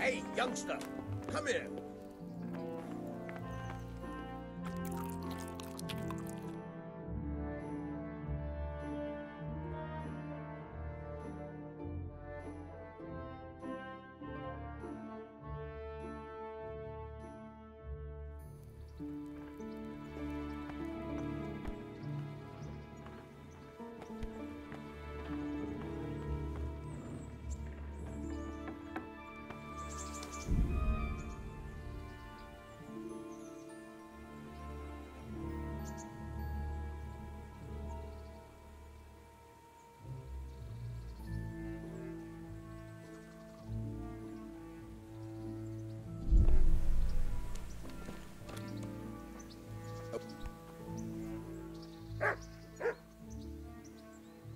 Hey, youngster, come here.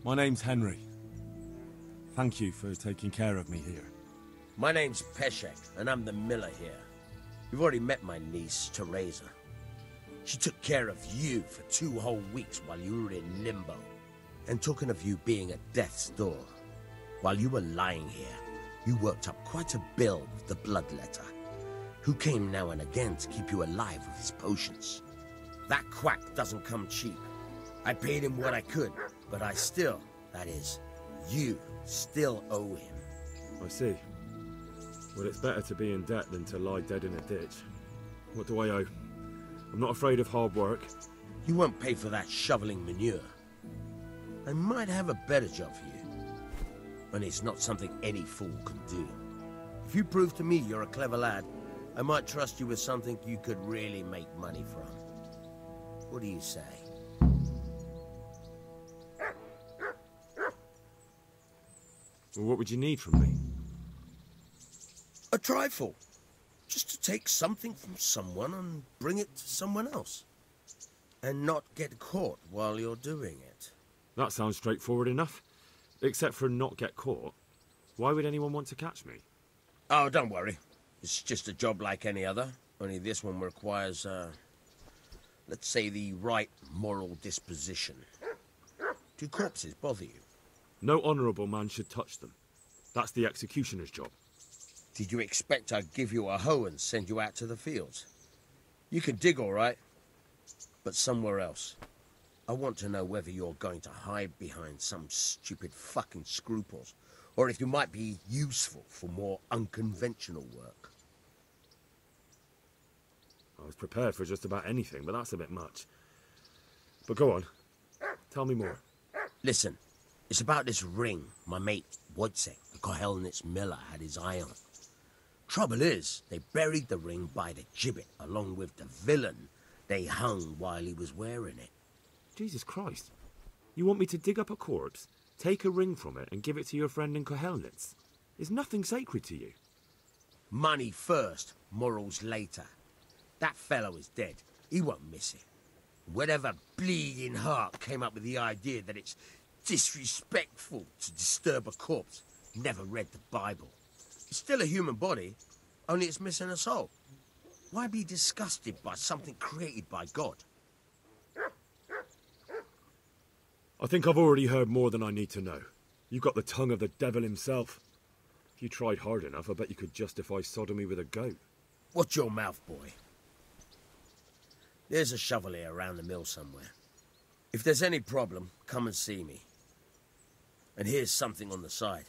My name's Henry. Thank you for taking care of me here. My name's Peshek, and I'm the miller here. You've already met my niece, Teresa. She took care of you for 2 whole weeks while you were in limbo. And talking of you being at death's door, while you were lying here, you worked up quite a bill with the bloodletter, who came now and again to keep you alive with his potions. That quack doesn't come cheap. I paid him what I could, but I still, that is, you still owe him. I see. Well, it's better to be in debt than to lie dead in a ditch. What do I owe? I'm not afraid of hard work. You won't pay for that shoveling manure. I might have a better job for you. And it's not something any fool can do. If you prove to me you're a clever lad, I might trust you with something you could really make money from. What do you say? Well, what would you need from me? A trifle. Just to take something from someone and bring it to someone else. And not get caught while you're doing it. That sounds straightforward enough. Except for not get caught. Why would anyone want to catch me? Oh, don't worry. It's just a job like any other. Only this one requires, let's say, the right moral disposition. Do corpses bother you? No honourable man should touch them. That's the executioner's job. Did you expect I'd give you a hoe and send you out to the fields? You can dig all right, but somewhere else. I want to know whether you're going to hide behind some stupid fucking scruples, or if you might be useful for more unconventional work. I was prepared for just about anything, but that's a bit much. But go on. Tell me more. Listen, it's about this ring my mate Wojciech, the Kohelnitz miller, had his eye on. Trouble is, they buried the ring by the gibbet along with the villain they hung while he was wearing it. Jesus Christ. You want me to dig up a corpse, take a ring from it, and give it to your friend in Kohelnitz? Is nothing sacred to you? Money first, morals later. That fellow is dead. He won't miss it. Whatever bleeding heart came up with the idea that it's disrespectful to disturb a corpse never read the Bible. It's still a human body, only it's missing a soul. Why be disgusted by something created by God? I think I've already heard more than I need to know. You've got the tongue of the devil himself. If you tried hard enough, I bet you could justify sodomy with a goat. Watch your mouth, boy. There's a shovel here around the mill somewhere. If there's any problem, come and see me. And here's something on the side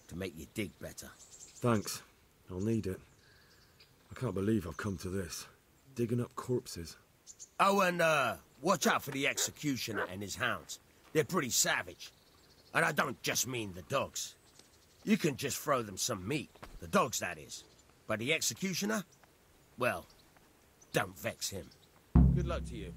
to make you dig better. Thanks. I'll need it. I can't believe I've come to this. Digging up corpses. Oh, and watch out for the executioner and his hounds. They're pretty savage. And I don't just mean the dogs. You can just throw them some meat. The dogs, that is. But the executioner? Well, don't vex him. Good luck to you.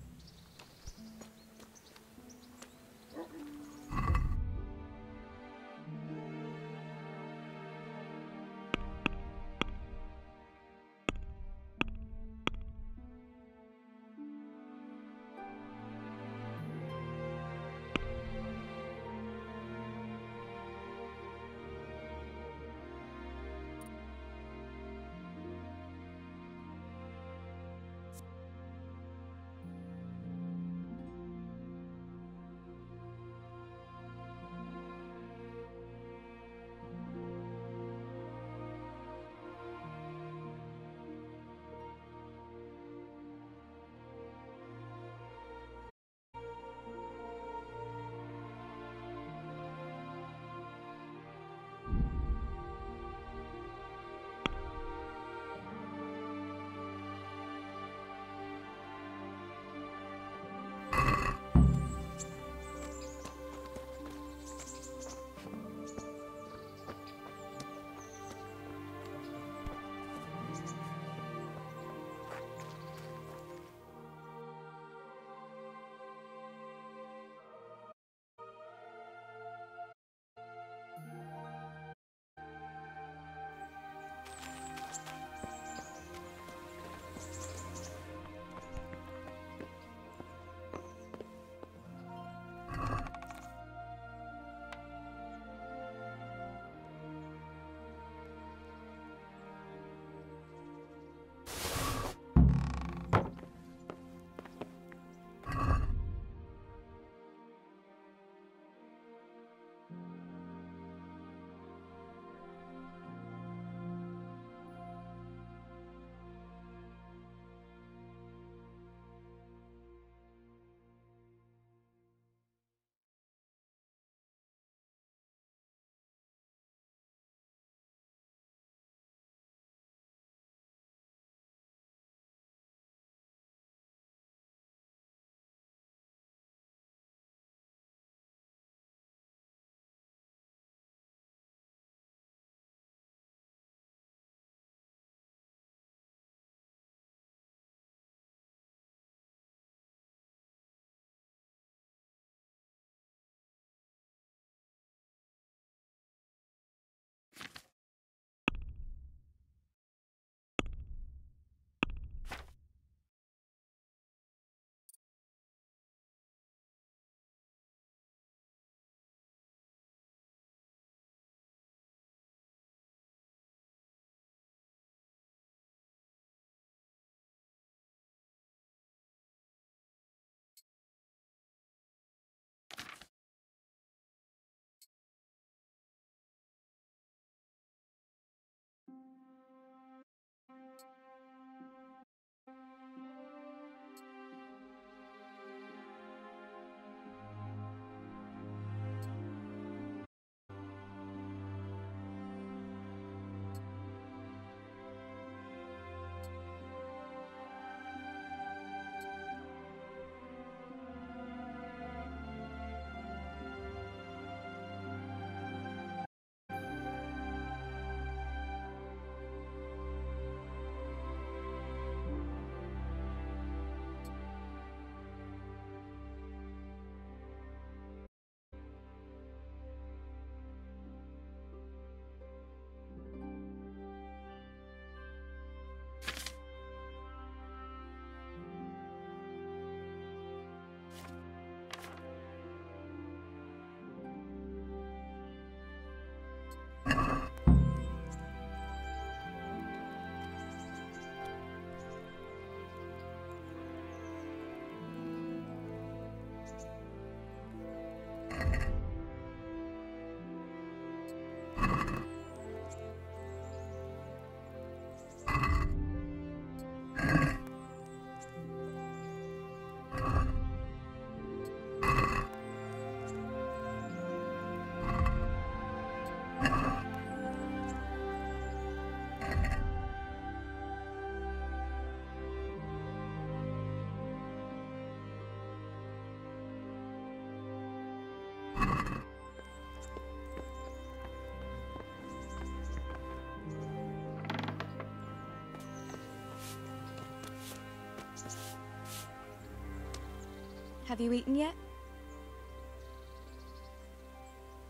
Have you eaten yet?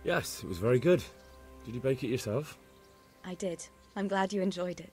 Yes, it was very good. Did you bake it yourself? I did. I'm glad you enjoyed it.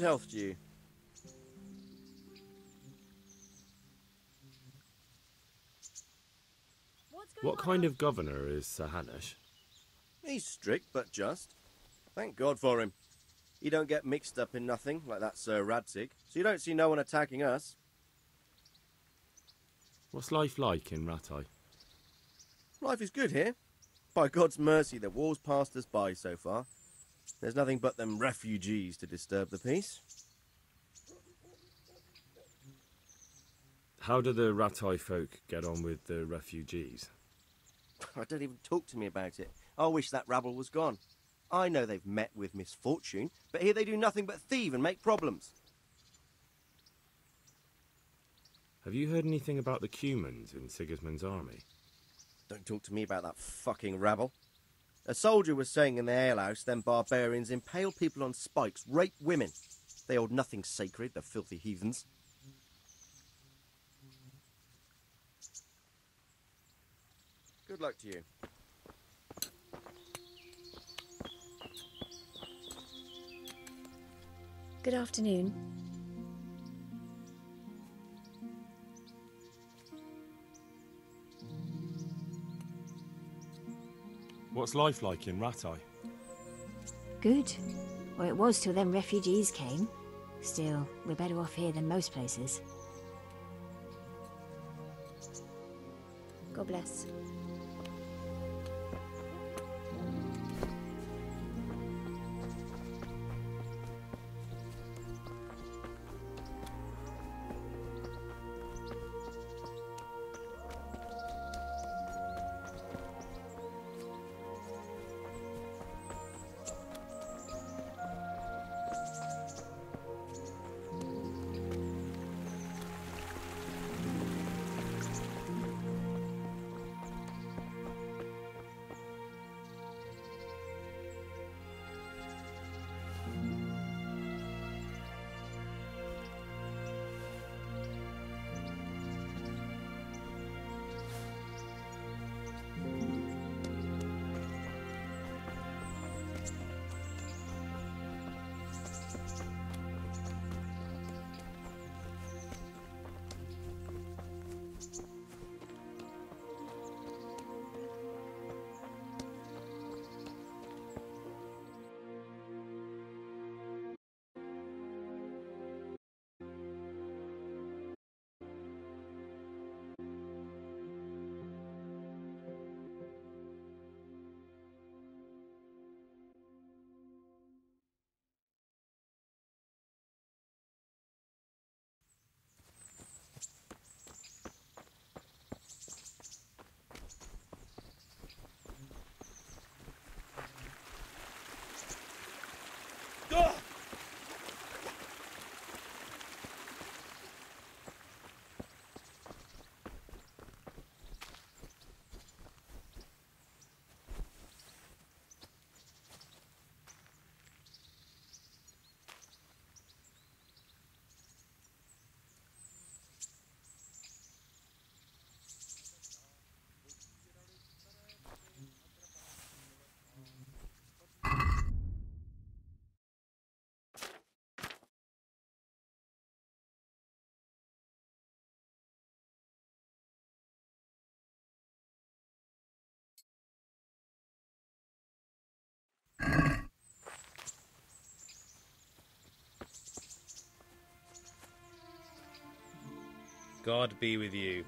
health to you. What kind of governor is Sir Hanush? He's strict, but just. Thank God for him. He don't get mixed up in nothing, like that Sir Radzig, so you don't see no one attacking us. What's life like in Rattay? Life is good here. By God's mercy, the war's passed us by so far. There's nothing but them refugees to disturb the peace. How do the Rattay folk get on with the refugees? Don't even talk to me about it. I wish that rabble was gone. I know they've met with misfortune, but here they do nothing but thieve and make problems. Have you heard anything about the Cumans in Sigismund's army? Don't talk to me about that fucking rabble. A soldier was saying in the alehouse them barbarians impale people on spikes, rape women. They hold nothing sacred, the filthy heathens. Good luck to you. Good afternoon. What's life like in Rattay? Good. Or it was till them refugees came. Still, we're better off here than most places. God bless. God be with you.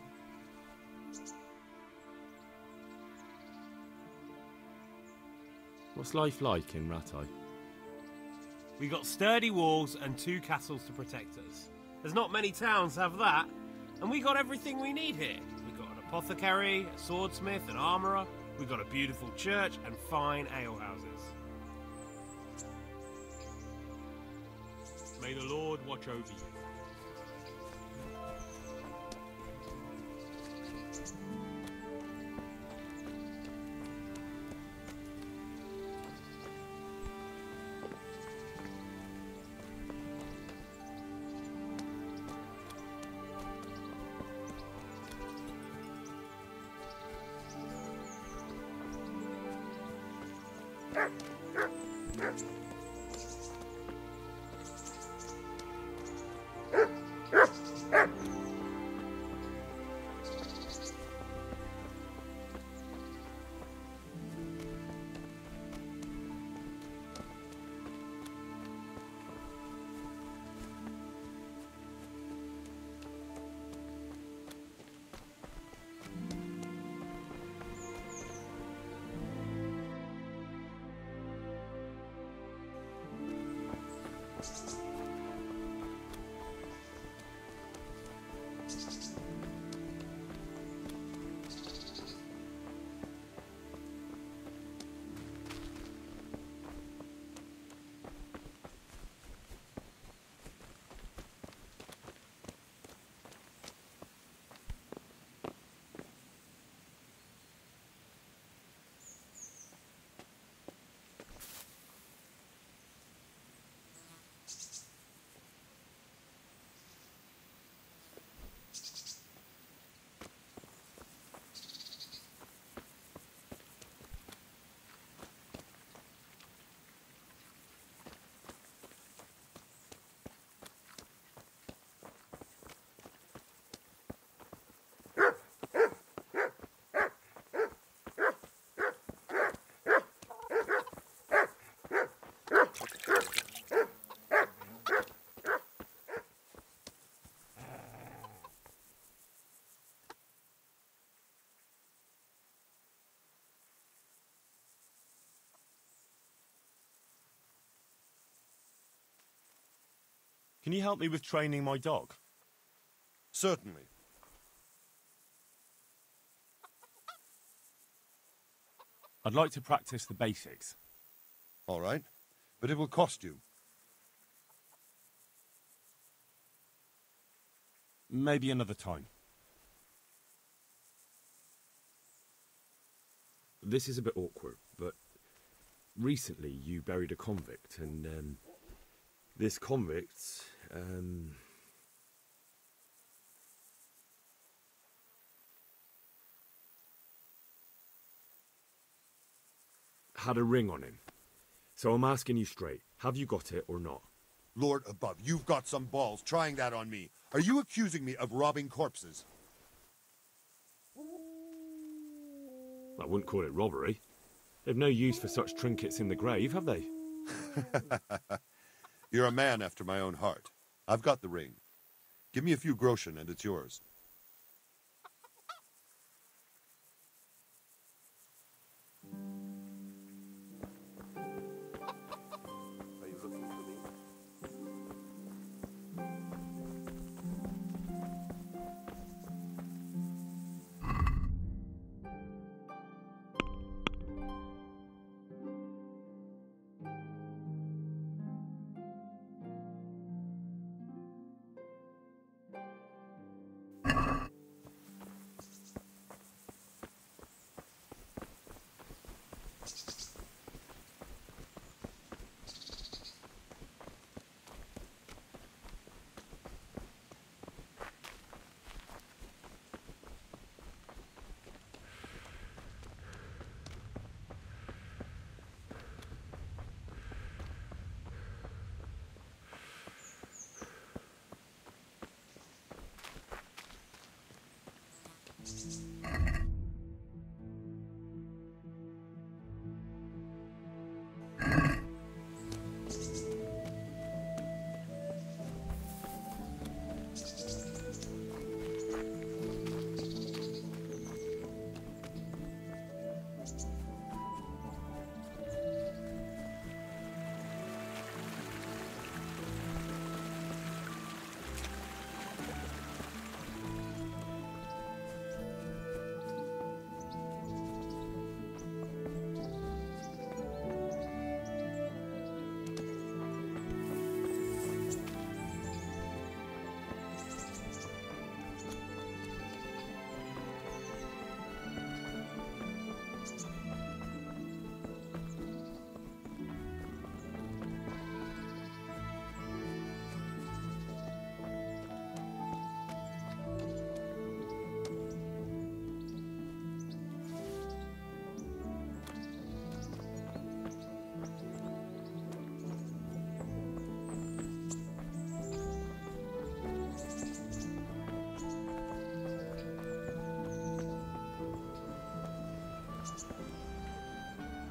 What's life like in Rattay? We got sturdy walls and 2 castles to protect us. There's not many towns have that, and we got everything we need here. We got an apothecary, a swordsmith, an armourer. We got a beautiful church and fine alehouses. May the Lord watch over you. Can you help me with training my dog? Certainly. I'd like to practice the basics. All right, but it will cost you. Maybe another time. This is a bit awkward, but recently you buried a convict, and this convict, had a ring on him. So I'm asking you straight, have you got it or not? Lord above, you've got some balls trying that on me. Are you accusing me of robbing corpses? I wouldn't call it robbery. They've no use for such trinkets in the grave, have they? You're a man after my own heart. I've got the ring. Give me a few groschen and it's yours. Are you looking for me?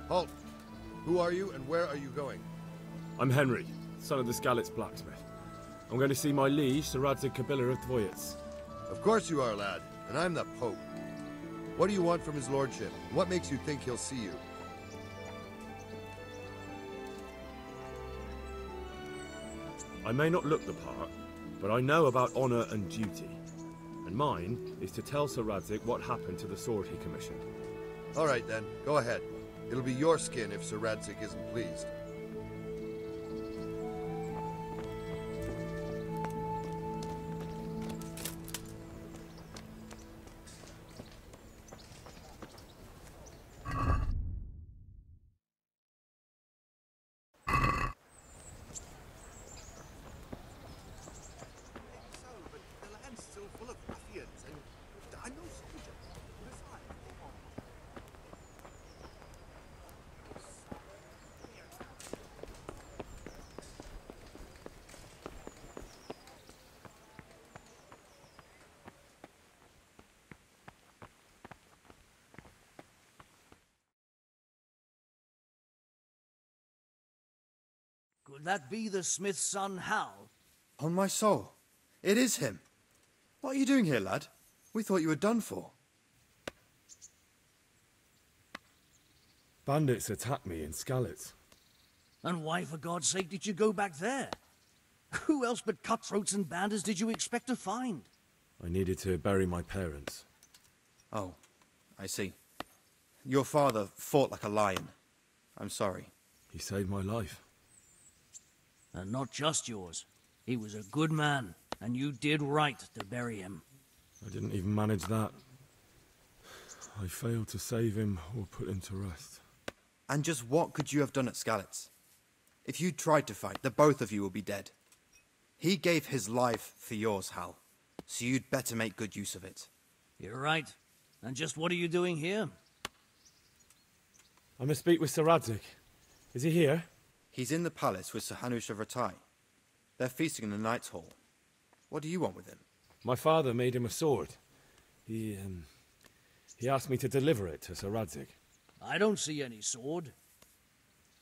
Halt! Who are you and where are you going? I'm Henry, son of the Skalitz blacksmith. I'm going to see my liege, Sir Radzig Kobyla of Dvoyitz. Of course you are, lad, and I'm the Pope. What do you want from his lordship? What makes you think he'll see you? I may not look the part, but I know about honour and duty. And mine is to tell Sir Radzig what happened to the sword he commissioned. All right then, go ahead. It'll be your skin if Sir Radzig isn't pleased. Could that be the smith's son, Hal? On my soul, it is him. What are you doing here, lad? We thought you were done for. Bandits attacked me in Skalitz. And why, for God's sake, did you go back there? Who else but cutthroats and bandits did you expect to find? I needed to bury my parents. Oh, I see. Your father fought like a lion. I'm sorry. He saved my life. And not just yours. He was a good man, and you did right to bury him. I didn't even manage that. I failed to save him or put him to rest. And just what could you have done at Skalitz? If you tried to fight, the both of you will be dead. He gave his life for yours, Hal. So you'd better make good use of it. You're right. And just what are you doing here? I must speak with Sir Radzig. Is he here? He's in the palace with Sir Hanush of Ratai. They're feasting in the Knight's Hall. What do you want with him? My father made him a sword. He asked me to deliver it to Sir Radzig. I don't see any sword.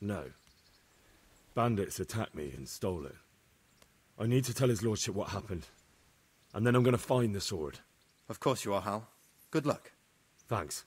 No. Bandits attacked me and stole it. I need to tell his lordship what happened. And then I'm going to find the sword. Of course you are, Hal. Good luck. Thanks.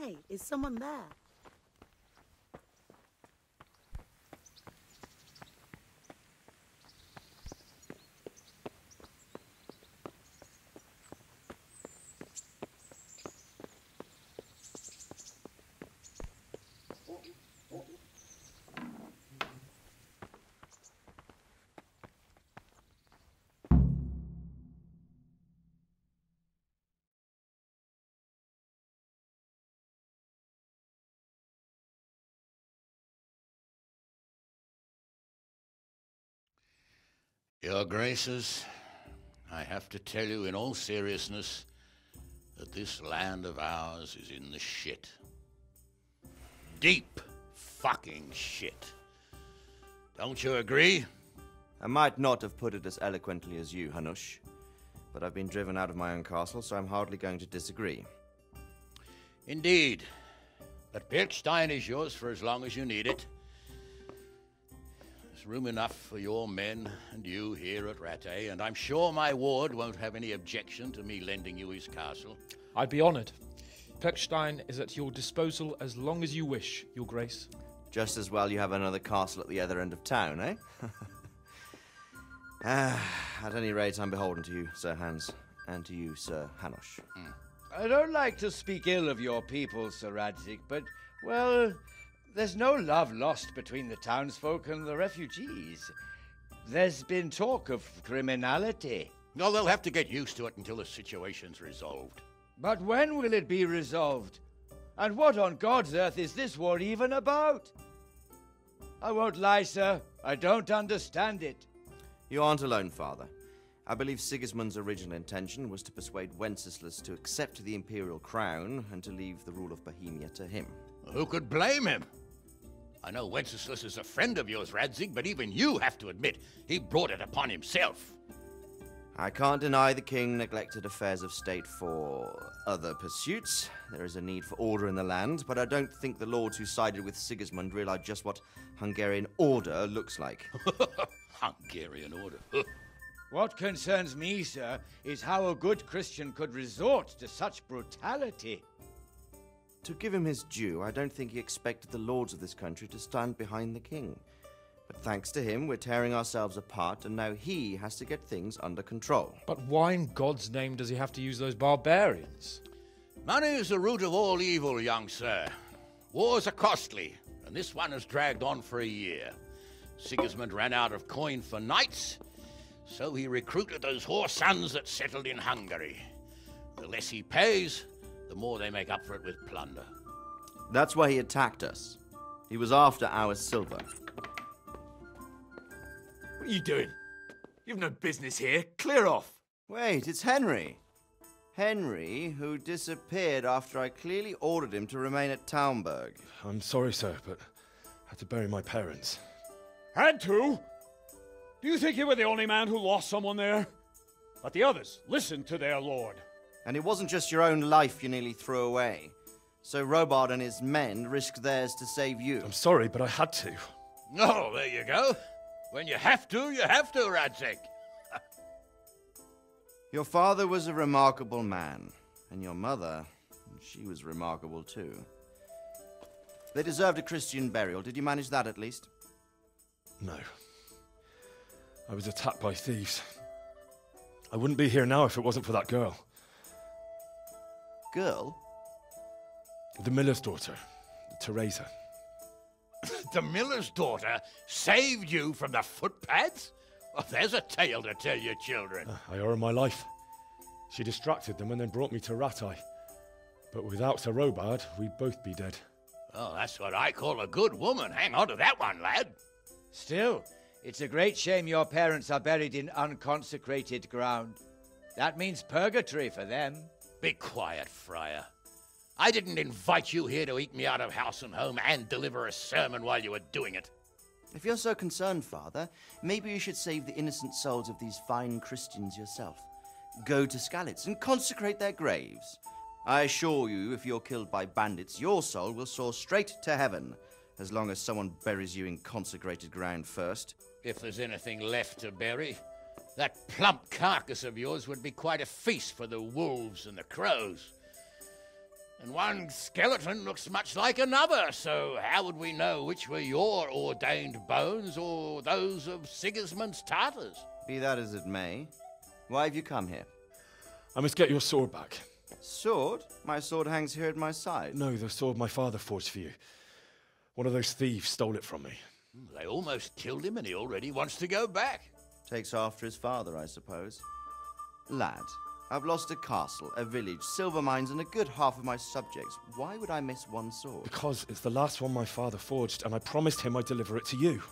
Hey, is someone there? Your Graces, I have to tell you in all seriousness that this land of ours is in the shit. Deep fucking shit. Don't you agree? I might not have put it as eloquently as you, Hanush, but I've been driven out of my own castle, so I'm hardly going to disagree. Indeed. But Pilchstein is yours for as long as you need it. There's room enough for your men and you here at Rattay, and I'm sure my ward won't have any objection to me lending you his castle. I'd be honoured. Pechstein is at your disposal as long as you wish, Your Grace. Just as well you have another castle at the other end of town, eh? At any rate, I'm beholden to you, Sir Hans, and to you, Sir Hanush. I don't like to speak ill of your people, Sir Radzig, but, well, there's no love lost between the townsfolk and the refugees. There's been talk of criminality. No, they'll have to get used to it until the situation's resolved. But when will it be resolved? And what on God's earth is this war even about? I won't lie, sir. I don't understand it. You aren't alone, Father. I believe Sigismund's original intention was to persuade Wenceslas to accept the imperial crown and to leave the rule of Bohemia to him. Who could blame him? I know Wenceslas is a friend of yours, Radzig, but even you have to admit he brought it upon himself. I can't deny the king neglected affairs of state for other pursuits. There is a need for order in the land, but I don't think the lords who sided with Sigismund realized just what Hungarian order looks like. Hungarian order? What concerns me, sir, is how a good Christian could resort to such brutality. To give him his due, I don't think he expected the lords of this country to stand behind the king. But thanks to him, we're tearing ourselves apart, and now he has to get things under control. But why in God's name does he have to use those barbarians? Money is the root of all evil, young sir. Wars are costly, and this one has dragged on for a year. Sigismund ran out of coin for knights, so he recruited those whore sons that settled in Hungary. The less he pays, the more they make up for it with plunder. That's why he attacked us. He was after our silver. What are you doing? You've no business here. Clear off. Wait, it's Henry. Henry, who disappeared after I clearly ordered him to remain at Townburg. I'm sorry, sir, but I had to bury my parents. Had to? Do you think you were the only man who lost someone there? But the others listened to their lord. And it wasn't just your own life you nearly threw away. So Robard and his men risked theirs to save you. I'm sorry, but I had to. Oh, there you go. When you have to, Radzig. Your father was a remarkable man, and your mother, she was remarkable too. They deserved a Christian burial. Did you manage that at least? No. I was attacked by thieves. I wouldn't be here now if it wasn't for that girl. Girl? The miller's daughter, Teresa. The miller's daughter saved you from the footpads? Well, there's a tale to tell your children. I owe her my life. She distracted them and then brought me to Rattay. But without Sir Robard, we'd both be dead. Oh, that's what I call a good woman. Hang on to that one, lad. Still, it's a great shame your parents are buried in unconsecrated ground. That means purgatory for them. Be quiet, Friar. I didn't invite you here to eat me out of house and home and deliver a sermon while you were doing it. If you're so concerned, Father, maybe you should save the innocent souls of these fine Christians yourself. Go to Skalitz and consecrate their graves. I assure you, if you're killed by bandits, your soul will soar straight to heaven, as long as someone buries you in consecrated ground first. If there's anything left to bury, that plump carcass of yours would be quite a feast for the wolves and the crows. And one skeleton looks much like another, so how would we know which were your ordained bones or those of Sigismund's Tartars? Be that as it may, why have you come here? I must get your sword back. Sword? My sword hangs here at my side. No, the sword my father forged for you. One of those thieves stole it from me. They almost killed him and he already wants to go back. Takes after his father, I suppose. Lad, I've lost a castle, a village, silver mines, and a good half of my subjects. Why would I miss one sword? Because it's the last one my father forged, and I promised him I'd deliver it to you.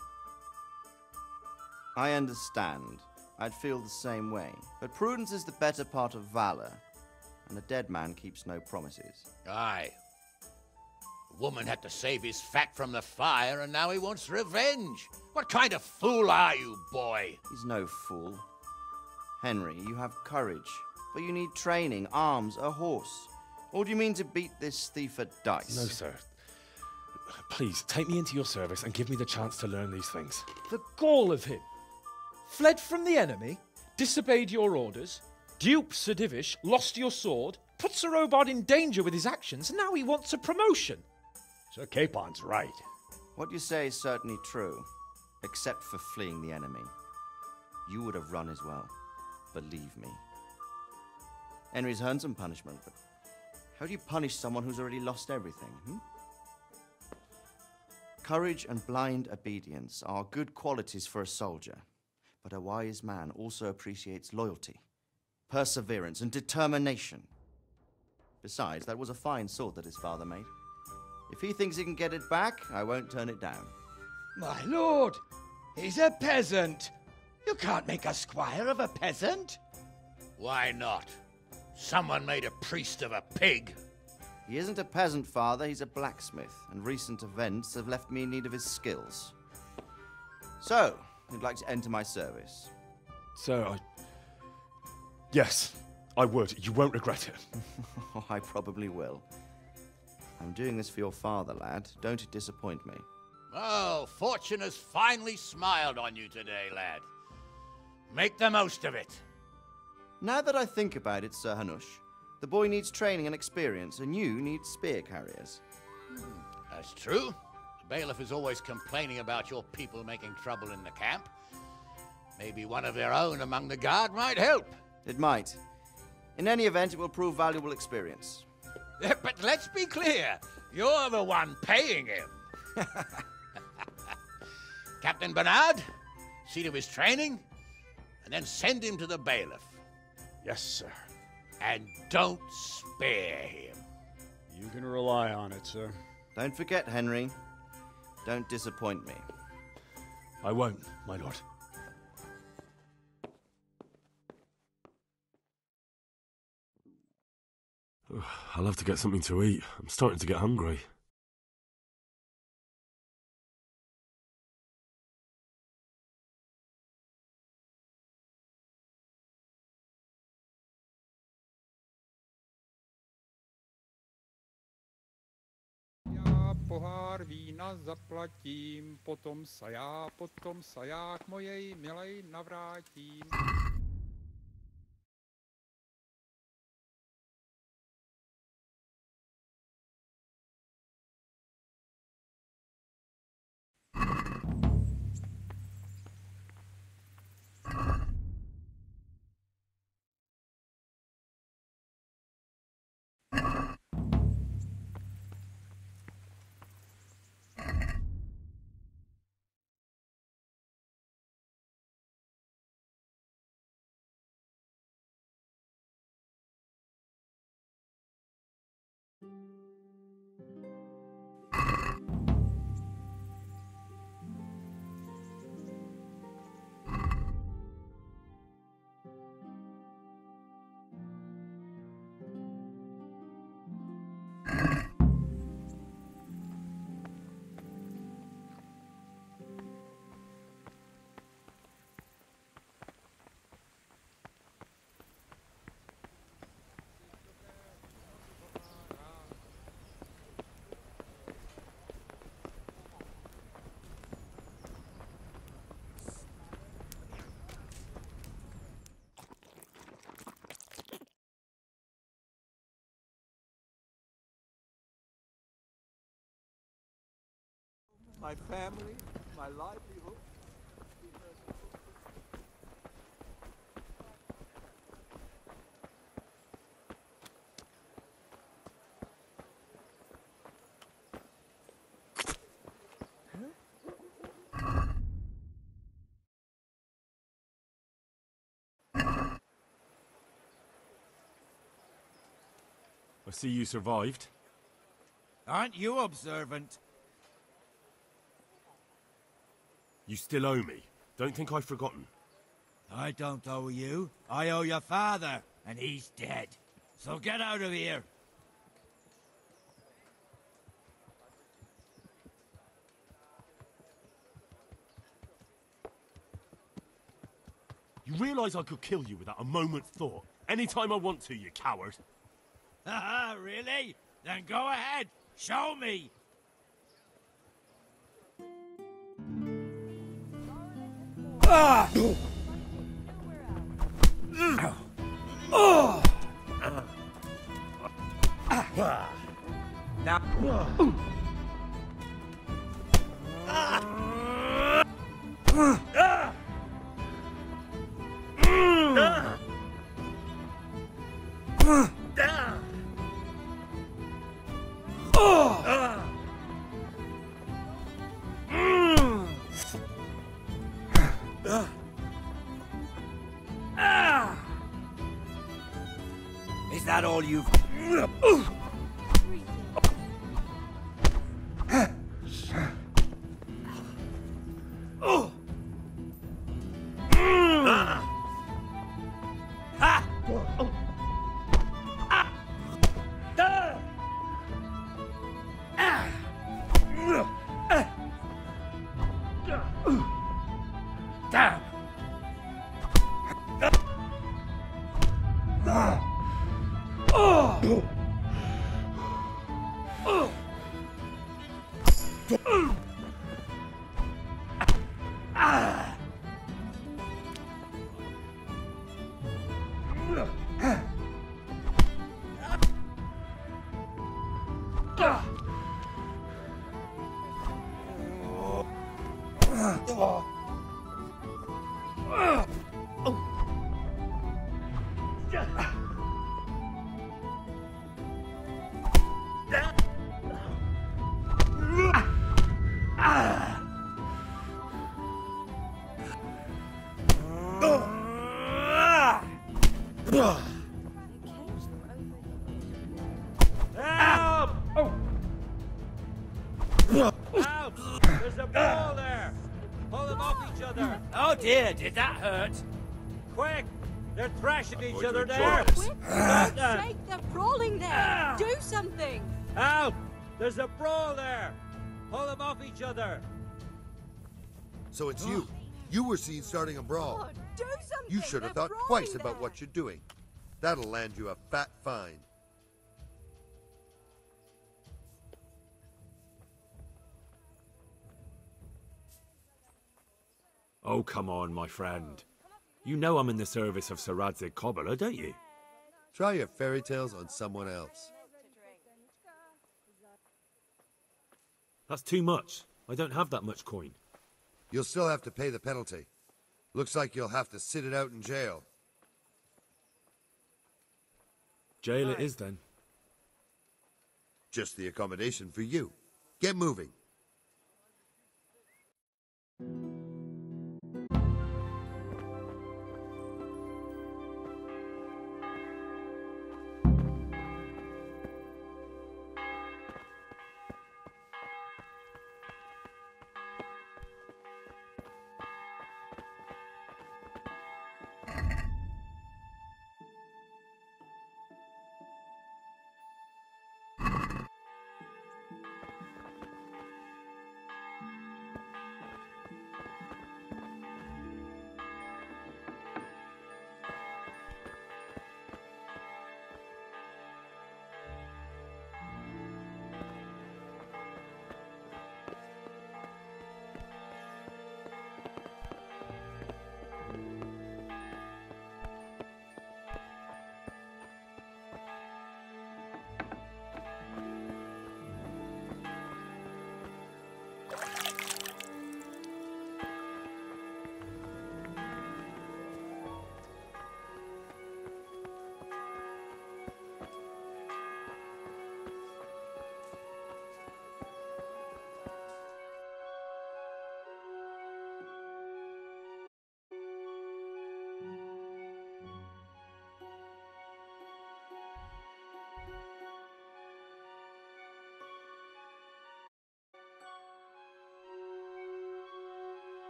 I understand. I'd feel the same way. But prudence is the better part of valor, and a dead man keeps no promises. Aye. The woman had to save his fat from the fire, and now he wants revenge. What kind of fool are you, boy? He's no fool. Henry, you have courage. But you need training, arms, a horse. Or do you mean to beat this thief at dice? No, sir. Please, take me into your service and give me the chance to learn these things. The gall of him. Fled from the enemy, disobeyed your orders, duped Sir Divish, lost your sword, put Sir Robard in danger with his actions, and now he wants a promotion. Sir Capon's right. What you say is certainly true, except for fleeing the enemy. You would have run as well, believe me. Henry's earned some punishment, but how do you punish someone who's already lost everything, Courage and blind obedience are good qualities for a soldier, but a wise man also appreciates loyalty, perseverance, and determination. Besides, that was a fine sword that his father made. If he thinks he can get it back, I won't turn it down. My lord, he's a peasant. You can't make a squire of a peasant. Why not? Someone made a priest of a pig. He isn't a peasant, Father. He's a blacksmith, and recent events have left me in need of his skills. So, you'd like to enter my service? Sir, Yes, I would. You won't regret it. Oh, I probably will. I'm doing this for your father, lad. Don't disappoint me. Oh, fortune has finally smiled on you today, lad. Make the most of it. Now that I think about it, Sir Hanush, the boy needs training and experience, and you need spear carriers. That's true. The bailiff is always complaining about your people making trouble in the camp. Maybe one of their own among the guard might help. It might. In any event, it will prove valuable experience. But let's be clear. You're the one paying him. Captain Bernard, see to his training, and then send him to the bailiff. Yes, sir. And don't spare him. You can rely on it, sir. Don't forget, Henry. Don't disappoint me. I won't, my lord. I'll have to get something to eat. I'm starting to get hungry. Pohár vína zaplatím, potom se já k mojej milej navrátím. My family, my livelihood. I see you survived. Aren't you observant? You still owe me. Don't think I've forgotten. I don't owe you. I owe your father, and he's dead. So get out of here. You realise I could kill you without a moment's thought? Anytime I want to, you coward. Haha, really? Then go ahead. Show me. Ah! Oh! Now. Is that all you've... Damn! Help! There's a brawl there! Pull them off each other! Oh dear, did that hurt? Quick! They're thrashing each other enjoy there! this. Stop that! Sake, they're brawling there! Do something! Help! There's a brawl there! Pull them off each other! So it's you. You were seen starting a brawl. Oh, do something! You should have thought twice about what you're doing. That'll land you a fat fine. Oh, come on, my friend. You know I'm in the service of Sir Radzig Cobbler, don't you? Try your fairy tales on someone else. That's too much. I don't have that much coin. You'll still have to pay the penalty. Looks like you'll have to sit it out in jail. Jail it is, then. Just the accommodation for you. Get moving.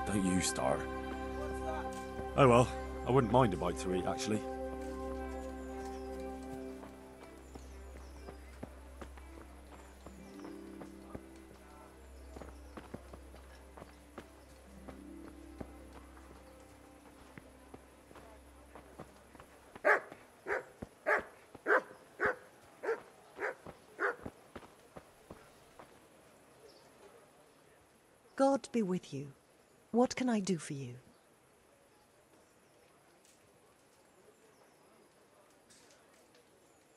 Don't you start. Oh well, I wouldn't mind a bite to eat, actually. God be with you. What can I do for you?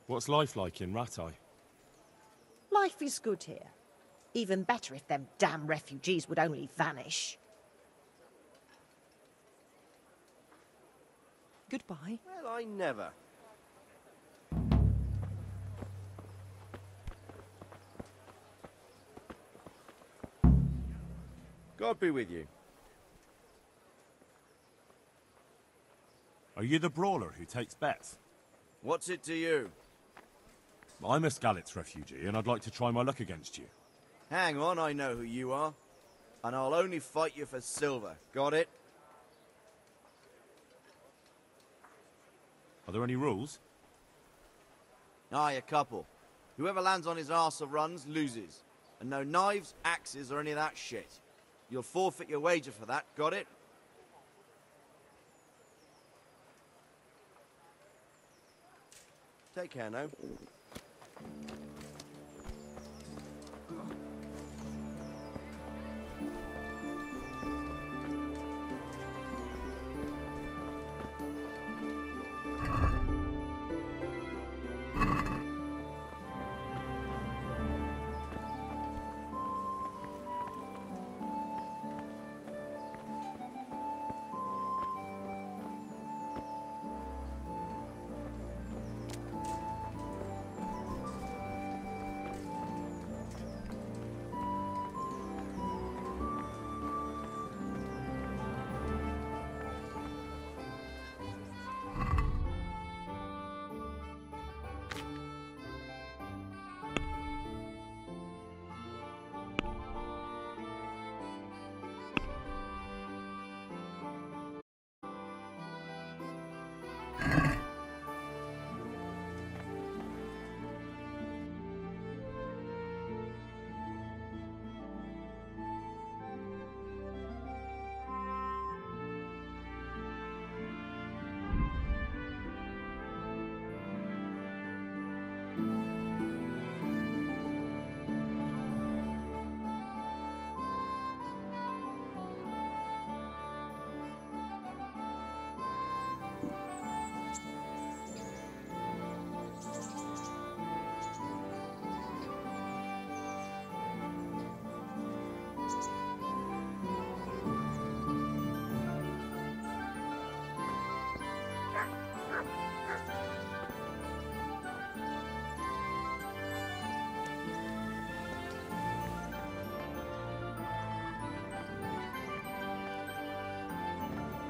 What's life like in Rattay? Life is good here. Even better if them damn refugees would only vanish. Goodbye. Well, I never. God be with you. Are you the brawler who takes bets? What's it to you? I'm a Skalitz refugee, and I'd like to try my luck against you. Hang on, I know who you are. And I'll only fight you for silver. Got it? Are there any rules? Aye, a couple. Whoever lands on his arse or runs, loses. And no knives, axes, or any of that shit. You'll forfeit your wager for that, got it? Take care now.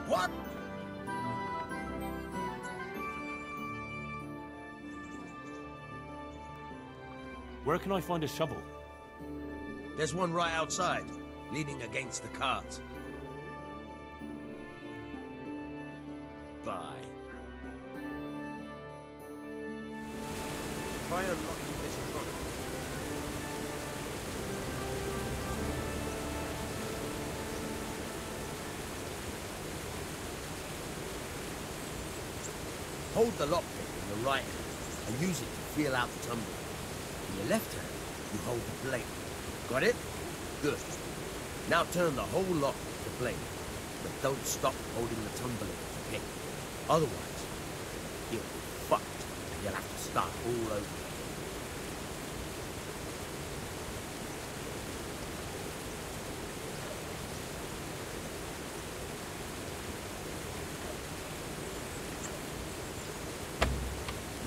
What? Where can I find a shovel? There's one right outside, leaning against the cart. Bye. Try unlocking this trunk. Hold the lockpick in the right hand and use it to feel out the tumbler. In your left hand, you hold the blade. Got it? Good. Now turn the whole lock with the blade, but don't stop holding the tumbler with the pick. Otherwise, you'll be fucked and you'll have to start all over.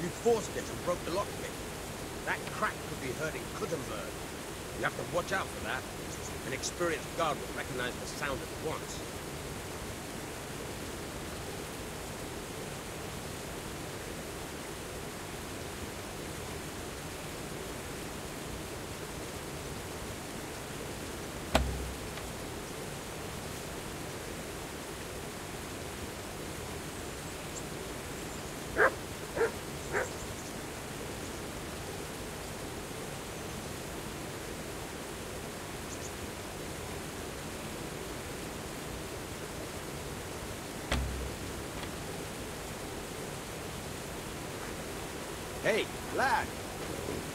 You forced it and broke the lockpick. That crack could be hurting Kuttenberg. You have to watch out for that. An experienced guard will recognize the sound at once. Hey, lad,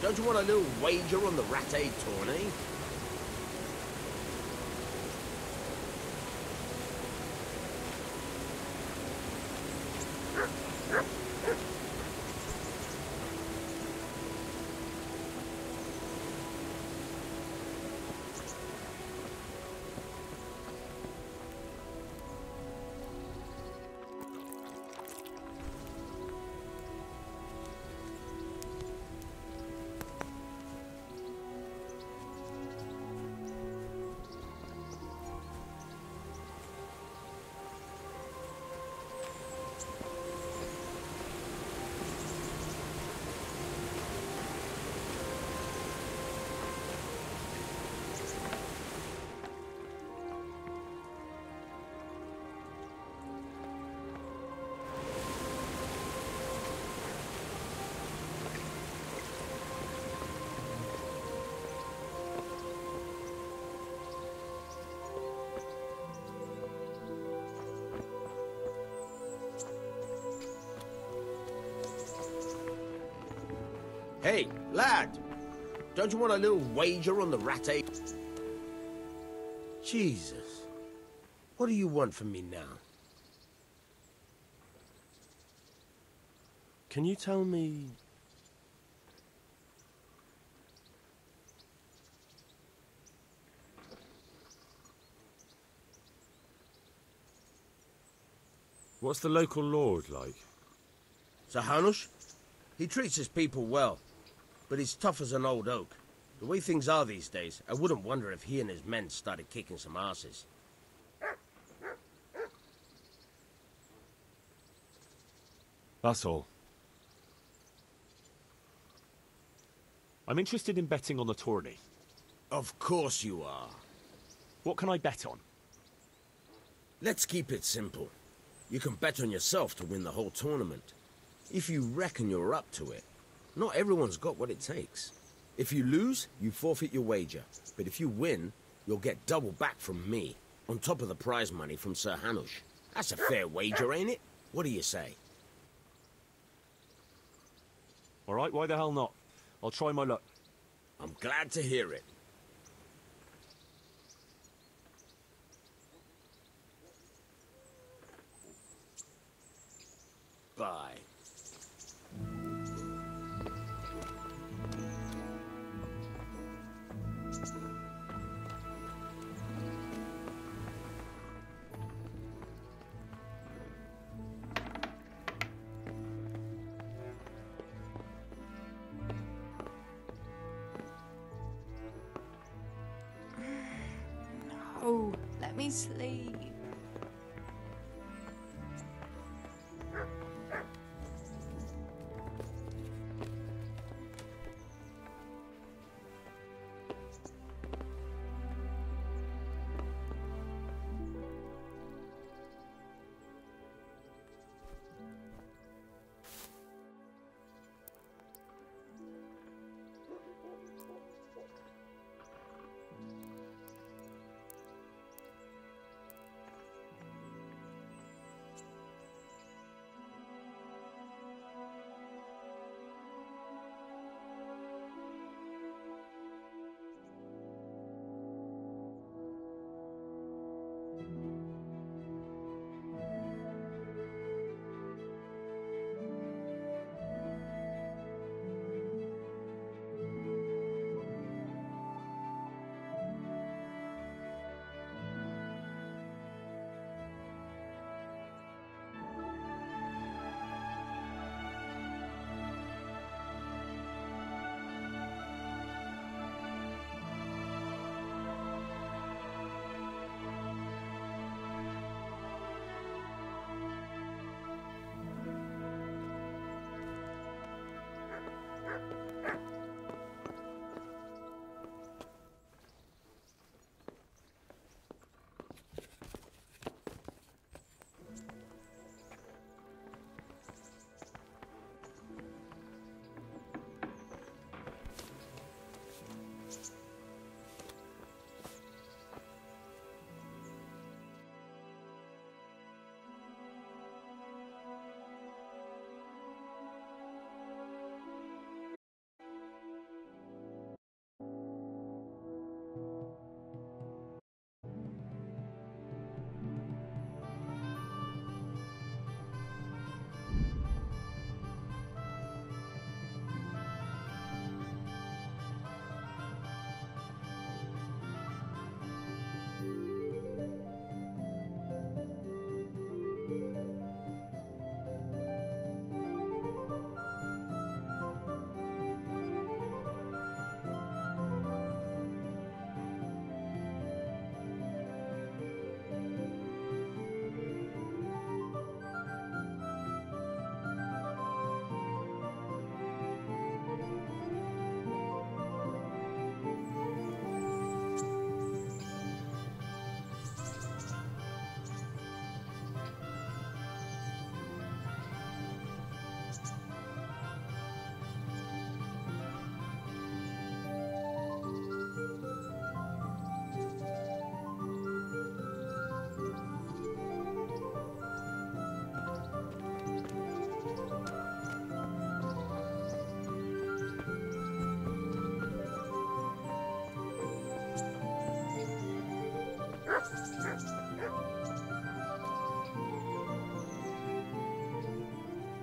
don't you want a little wager on the Rat-Aid tourney? Hey, Lad, don't you want a little wager on the rat ape? Jesus. What do you want from me now? Can you tell me... What's the local lord like? Sir Hanush? He treats his people well, but he's tough as an old oak. The way things are these days, I wouldn't wonder if he and his men started kicking some asses. That's all. I'm interested in betting on the tourney. Of course you are. What can I bet on? Let's keep it simple. You can bet on yourself to win the whole tournament. If you reckon you're up to it. Not everyone's got what it takes. If you lose, you forfeit your wager. But if you win, you'll get double back from me, on top of the prize money from Sir Hanush. That's a fair wager, ain't it? What do you say? All right, why the hell not? I'll try my luck. I'm glad to hear it. Bye. Oh, let me sleep.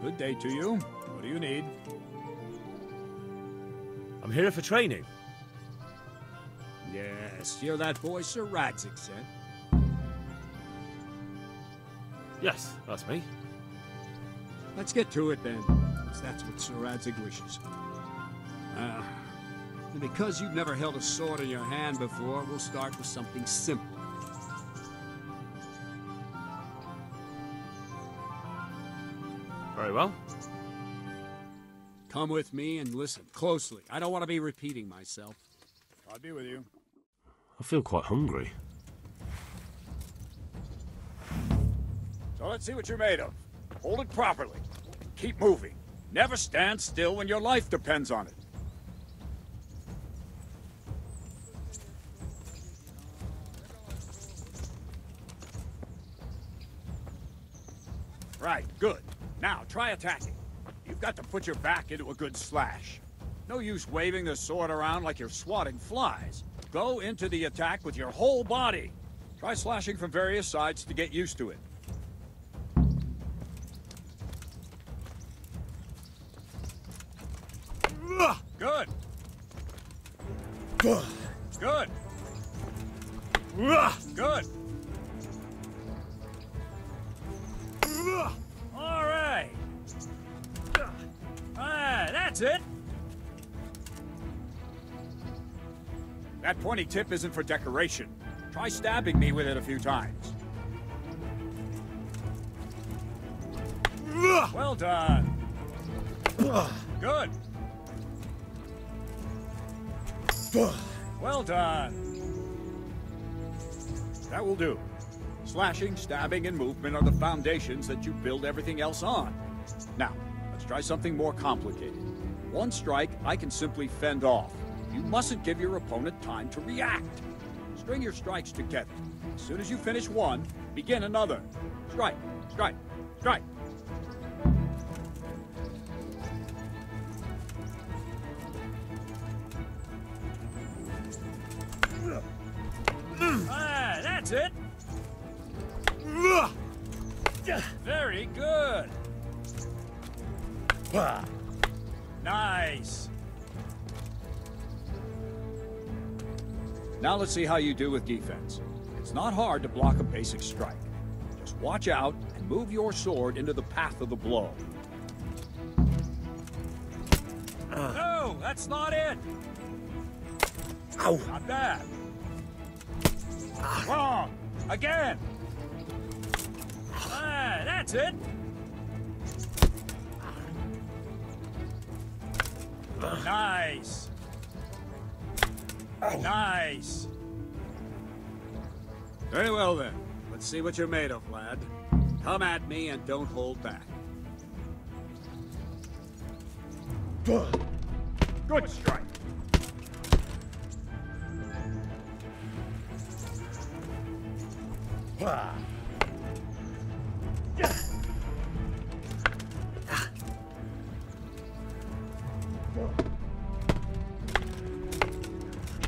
Good day to you. What do you need? I'm here for training. Yes, you're that boy Sir Radzig said. Yes, that's me. Let's get to it then, since that's what Sir Radzig wishes. And because you've never held a sword in your hand before, we'll start with something simple. Very well. Come with me and listen closely. I don't want to be repeating myself. I'll be with you. I feel quite hungry. So let's see what you're made of. Hold it properly. Keep moving. Never stand still when your life depends on it. Right, good. Now, try attacking. You've got to put your back into a good slash. No use waving the sword around like you're swatting flies. Go into the attack with your whole body. Try slashing from various sides to get used to it. Good. Good. Good. All right. That's it. That pointy tip isn't for decoration. Try stabbing me with it a few times. Well done. Good. Well done. That will do. Slashing, stabbing, and movement are the foundations that you build everything else on. Now, let's try something more complicated. One strike, I can simply fend off. You mustn't give your opponent time to react. String your strikes together. As soon as you finish one, begin another. Strike, strike, strike. That's it. Very good. Nice. Now let's see how you do with defense. It's not hard to block a basic strike. Just watch out and move your sword into the path of the blow. No, that's not it. Ow. Not bad. Wrong. Again. That's it. Nice. Nice. Very well then. Let's see what you're made of, lad. Come at me and don't hold back. Good strike.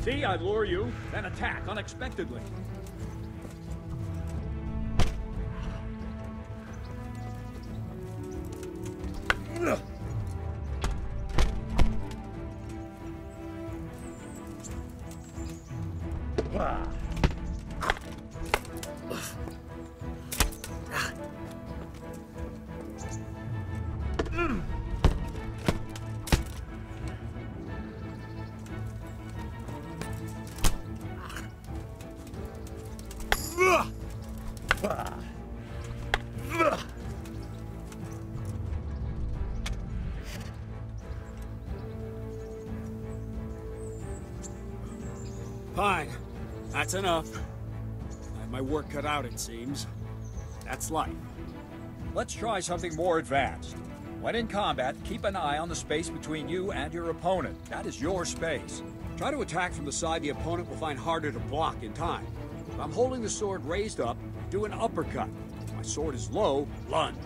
See, I lure you, then attack unexpectedly. Fine. That's enough. I have my work cut out, it seems. That's life. Let's try something more advanced. When in combat, keep an eye on the space between you and your opponent. That is your space. Try to attack from the side the opponent will find harder to block in time. If I'm holding the sword raised up, do an uppercut. If my sword is low, lunge.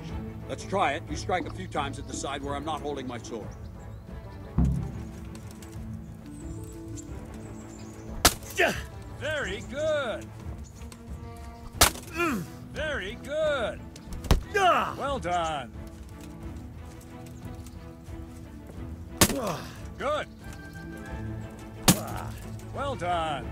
Let's try it. You strike a few times at the side where I'm not holding my sword. Very good. Very good. Well done. Good. Well done.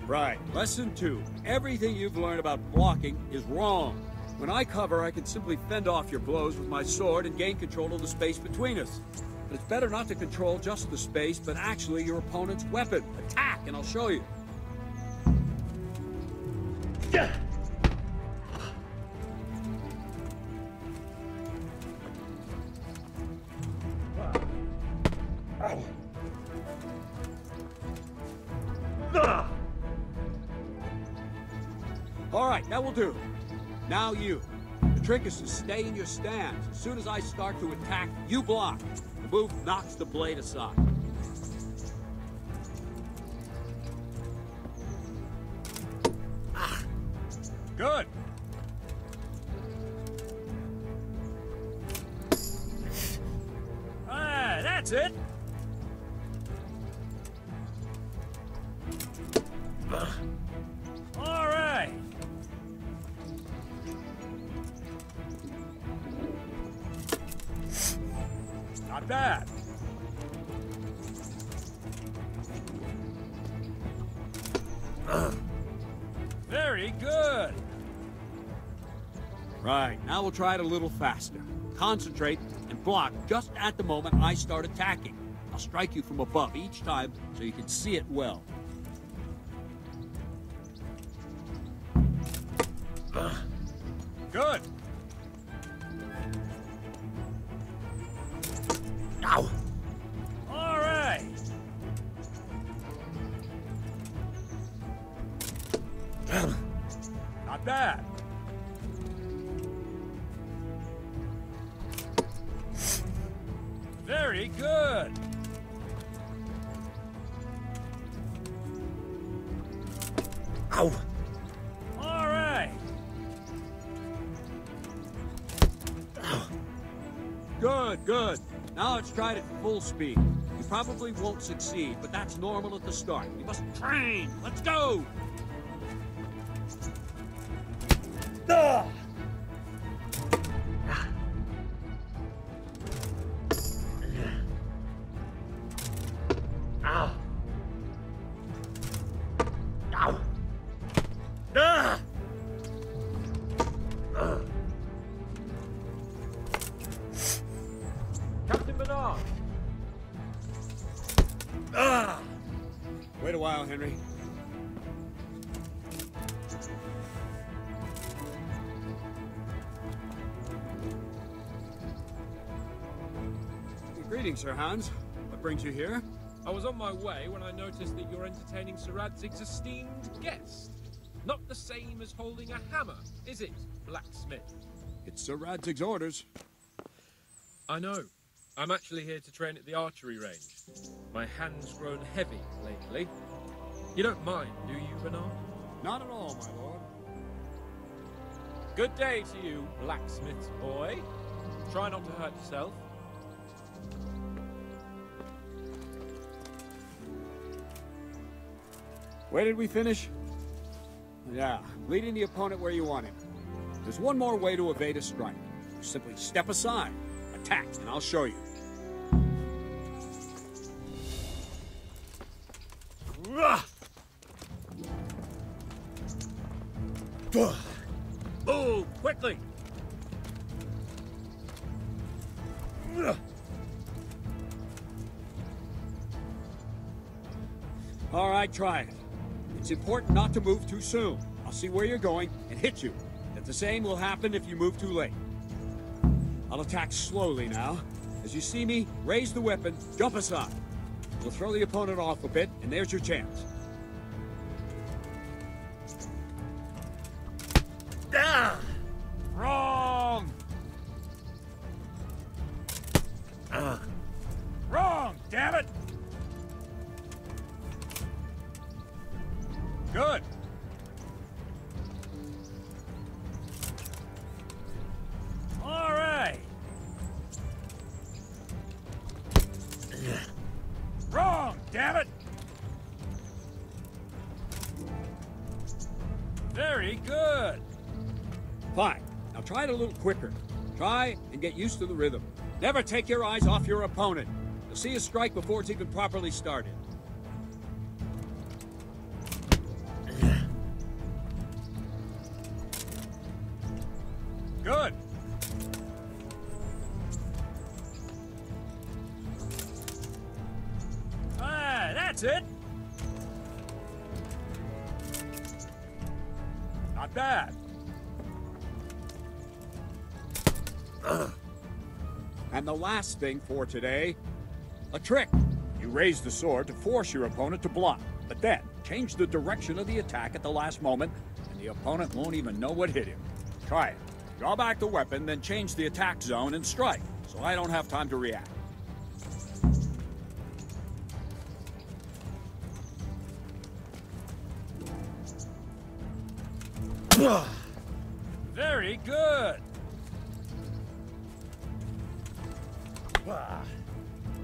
Right, lesson 2. Everything you've learned about blocking is wrong. When I cover, I can simply fend off your blows with my sword and gain control of the space between us. But it's better not to control just the space, but actually your opponent's weapon. Attack, and I'll show you. All right, that will do. Now you. The trick is to stay in your stance. As soon as I start to attack, you block. The move knocks the blade aside. Good. That's it. All right. Not bad. Very good. Right, now we'll try it a little faster. Concentrate and block just at the moment I start attacking. I'll strike you from above each time so you can see it well. Good. Ow. All right. Not bad. Very good. Ow. All right. Good, good. Now let's try it at full speed. You probably won't succeed, but that's normal at the start. You must train. Let's go. Ow. Ow. Captain Bernard! Wait a while, Henry. Greetings, Sir Hans. What brings you here? I was on my way when I noticed that you're entertaining Sir Radzig's esteemed guest. Not the same as holding a hammer, is it, blacksmith? It's Sir Radzig's orders. I know. I'm actually here to train at the archery range. My hand's grown heavy lately. You don't mind, do you, Bernard? Not at all, my lord. Good day to you, blacksmith's boy. Try not to hurt yourself. Where did we finish? Yeah, leading the opponent where you want him. There's one more way to evade a strike. Simply step aside, attack, and I'll show you. Move quickly! All right, try it. It's important not to move too soon. I'll see where you're going and hit you. And the same will happen if you move too late. I'll attack slowly now. As you see me, raise the weapon, jump aside. You'll throw the opponent off a bit, and there's your chance. Ah! Wrong! Wrong, damn it! Good. All right. Wrong, damn it! Very good. Fine. Now try it a little quicker. Try and get used to the rhythm. Never take your eyes off your opponent. You'll see a strike before it's even properly started. Good. Ah, that's it. Not bad. And the last thing for today, a trick. You raise the sword to force your opponent to block, but then change the direction of the attack at the last moment, and the opponent won't even know what hit him. Try it. Draw back the weapon, then change the attack zone and strike, so I don't have time to react. Very good.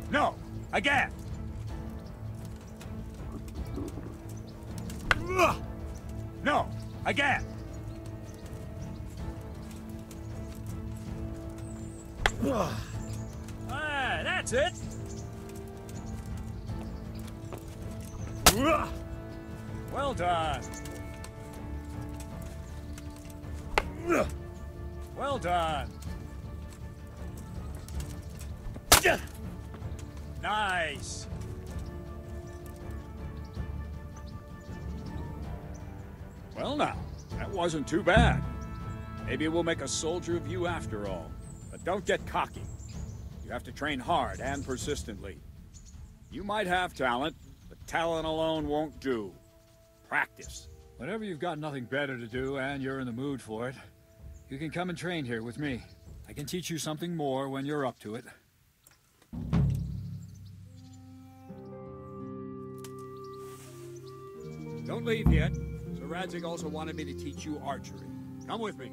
No, again. No, again. Ah, that's it. Well done. Well done. Nice. Well now, that wasn't too bad. Maybe we'll make a soldier of you after all. But don't get cocky. You have to train hard and persistently. You might have talent, but talent alone won't do. Practice. Whenever you've got nothing better to do and you're in the mood for it, you can come and train here with me. I can teach you something more when you're up to it. Don't leave yet. Sir Radzig also wanted me to teach you archery. Come with me.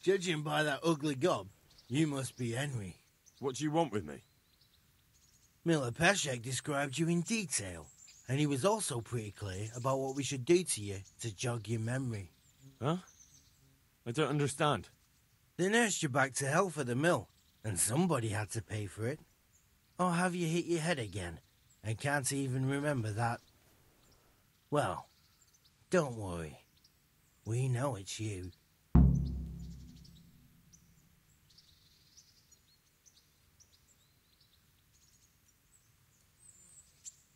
Judging by that ugly gob, you must be Henry. What do you want with me? Miller Peshek described you in detail, and he was also pretty clear about what we should do to you to jog your memory. Huh? I don't understand. They nursed you back to health at the mill, and somebody had to pay for it. Or have you hit your head again, and can't even remember that? Well, don't worry. We know it's you.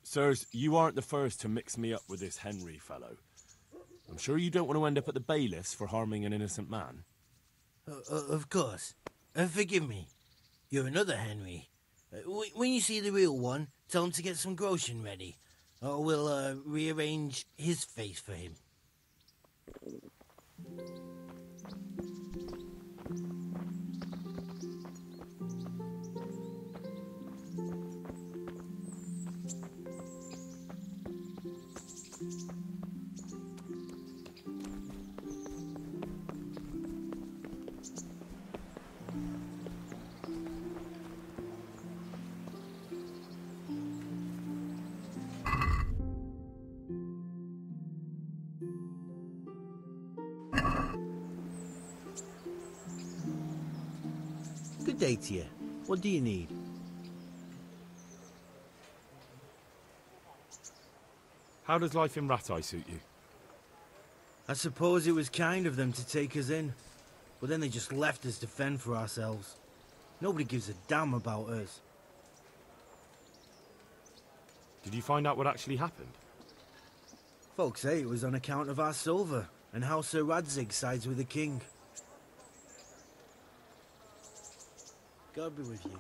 Sirs, you aren't the first to mix me up with this Henry fellow. I'm sure you don't want to end up at the bailiffs for harming an innocent man. Of course. Forgive me. You're another Henry. When you see the real one, tell him to get some groschen ready. Or we'll rearrange his face for him. Good day to you. What do you need? How does life in Rattay suit you? I suppose it was kind of them to take us in, but then they just left us to fend for ourselves. Nobody gives a damn about us. Did you find out what actually happened? Folks say it was on account of our silver, and how Sir Radzig sides with the king. God be with you.